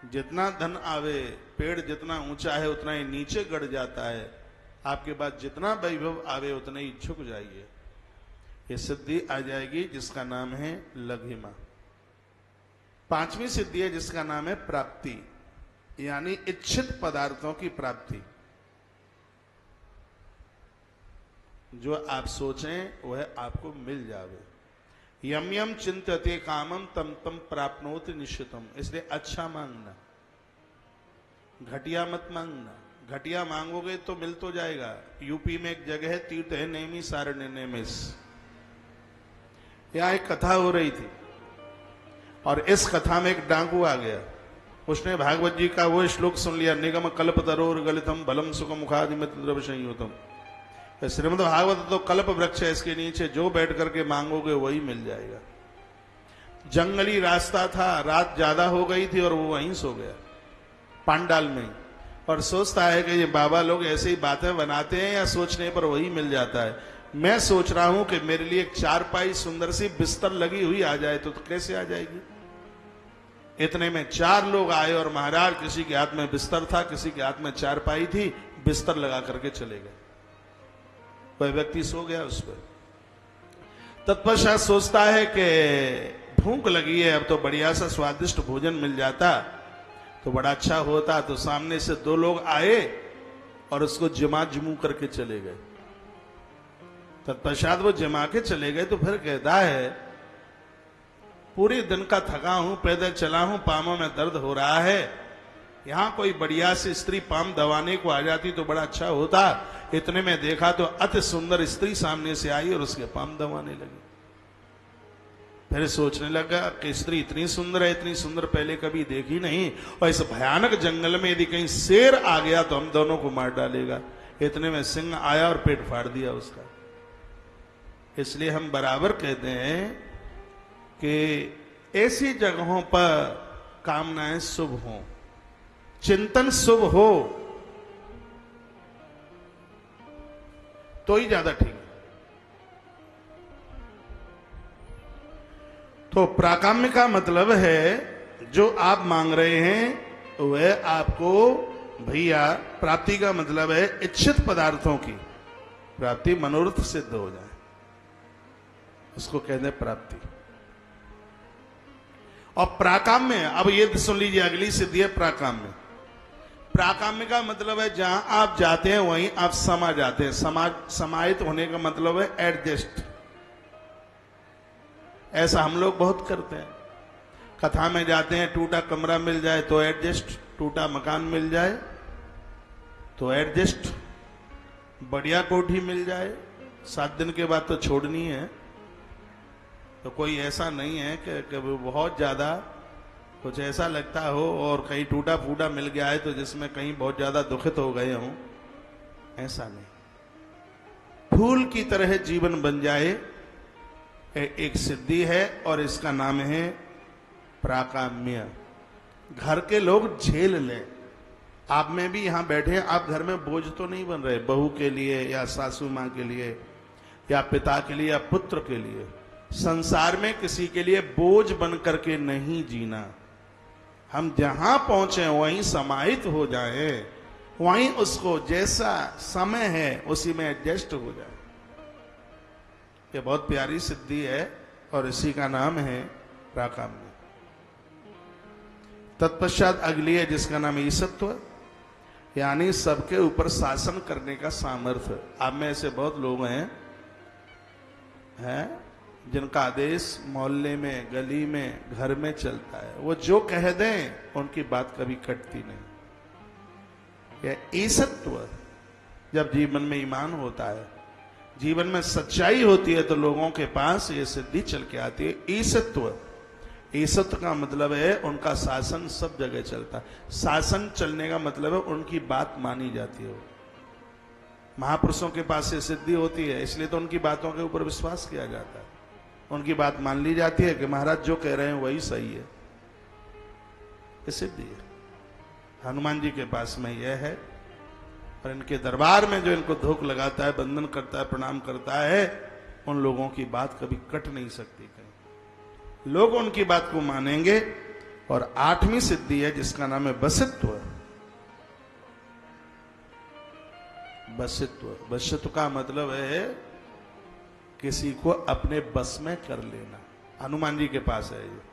जितना धन आवे, पेड़ जितना ऊंचा है उतना ही नीचे गड़ जाता है। आपके पास जितना वैभव आवे उतना ही झुक जाइए। ये सिद्धि आ जाएगी जिसका नाम है लघिमा। पांचवी सिद्धि है जिसका नाम है प्राप्ति, यानी इच्छित पदार्थों की प्राप्ति। जो आप सोचें वह आपको मिल जावे। यम यम चिंतते कामम तम तम प्राप्नोति निश्चितम। इसलिए अच्छा मांगना, घटिया मत मांगना। घटिया मांगोगे तो मिल तो जाएगा। यूपी में एक जगह है, तीर्थ है नेमी सारण्य नेमिस। यहां एक कथा हो रही थी और इस कथा में एक डाकू आ गया। उसने भागवत जी का वो श्लोक सुन लिया, निगम कल्प तरोर गलितम बलम सुख मुखादिमित द्रव्य संयुतम। श्रीमद् भागवत तो कल्प वृक्ष है, इसके नीचे जो बैठ करके मांगोगे वही मिल जाएगा। जंगली रास्ता था, रात ज्यादा हो गई थी और वो वहीं सो गया पांडाल में, और सोचता है कि ये बाबा लोग ऐसे ही बातें बनाते हैं या सोचने पर वही मिल जाता है। मैं सोच रहा हूं कि मेरे लिए एक चारपाई सुंदर सी बिस्तर लगी हुई आ जाए, तो कैसे आ जाएगी। इतने में 4 लोग आए और महाराज किसी के हाथ में बिस्तर था, किसी के हाथ में चारपाई थी, बिस्तर लगा करके चले गए। वह व्यक्ति सो गया उस पर। तत्पश्चात सोचता है कि भूख लगी है, अब तो बढ़िया सा स्वादिष्ट भोजन मिल जाता तो बड़ा अच्छा होता। तो सामने से 2 लोग आए और उसको जमा जमू करके चले गए। तत्पश्चात वो जमा के चले गए तो फिर कहता है, पूरे दिन का थका हूं, पैदल चला हूं, पामों में दर्द हो रहा है, यहां कोई बढ़िया सी स्त्री पाम दबाने को आ जाती तो बड़ा अच्छा होता। इतने में देखा तो अति सुंदर स्त्री सामने से आई और उसके पाम दबाने लगी। फिर सोचने लगा कि स्त्री इतनी सुंदर है, इतनी सुंदर पहले कभी देखी नहीं, और इस भयानक जंगल में यदि कहीं शेर आ गया तो हम दोनों को मार डालेगा। इतने में सिंह आया और पेट फाड़ दिया उसका। इसलिए हम बराबर कहते हैं कि ऐसी जगहों पर कामनाएं शुभ हों, चिंतन शुभ हो तो ही ज्यादा ठीक है। तो प्राकाम्य का मतलब है जो आप मांग रहे हैं वह आपको भैया प्राप्ति का मतलब है इच्छित पदार्थों की प्राप्ति, मनोरथ सिद्ध हो जाए, उसको कहते हैं प्राप्ति। और प्राकाम्य, अब ये सुन लीजिए, अगली सिद्धि है प्राकाम्य। प्राकाम्य का मतलब है जहां आप जाते हैं वहीं आप समा जाते हैं। समाहित होने का मतलब है एडजस्ट। ऐसा हम लोग बहुत करते हैं। कथा में जाते हैं, टूटा कमरा मिल जाए तो एडजस्ट, टूटा मकान मिल जाए तो एडजस्ट, बढ़िया कोठी मिल जाए 7 दिन के बाद तो छोड़नी है। तो कोई ऐसा नहीं है कि वो बहुत ज्यादा कुछ ऐसा लगता हो और कहीं टूटा फूटा मिल गया है तो जिसमें कहीं बहुत ज्यादा दुखित हो गए हों, ऐसा नहीं। फूल की तरह जीवन बन जाए, एक सिद्धि है और इसका नाम है प्राकाम्य। घर के लोग झेल लें। आप में भी यहां बैठे हैं, आप घर में बोझ तो नहीं बन रहे, बहू के लिए या सासू मां के लिए या पिता के लिए या पुत्र के लिए। संसार में किसी के लिए बोझ बन करके नहीं जीना। हम जहां पहुंचे वहीं समाहित हो जाए, वहीं उसको जैसा समय है उसी में एडजस्ट हो जाए। ये बहुत प्यारी सिद्धि है और इसी का नाम है प्राकाम्य। तत्पश्चात अगली है जिसका नाम है ईशत्व, यानी सबके ऊपर शासन करने का सामर्थ्य। आप में ऐसे बहुत लोग हैं जिनका आदेश मोहल्ले में, गली में, घर में चलता है। वो जो कह दें उनकी बात कभी कटती नहीं। यह ईशत्व, जब जीवन में ईमान होता है, जीवन में सच्चाई होती है तो लोगों के पास ये सिद्धि चल के आती है। ईशत्व, ईशत्व का मतलब है उनका शासन सब जगह चलता है। शासन चलने का मतलब है उनकी बात मानी जाती है। महापुरुषों के पास ये सिद्धि होती है, इसलिए तो उनकी बातों के ऊपर विश्वास किया जाता है। उनकी बात मान ली जाती है कि महाराज जो कह रहे हैं वही सही है। ये सिद्धि है। हनुमान जी के पास में यह है, और इनके दरबार में जो इनको धोख लगाता है, बंधन करता है, प्रणाम करता है, उन लोगों की बात कभी कट नहीं सकती। कहीं लोग उनकी बात को मानेंगे और 8वीं सिद्धि है जिसका नाम है बसित्व। बसित्व, बसित्व का मतलब है किसी को अपने बस में कर लेना। हनुमान जी के पास है ये।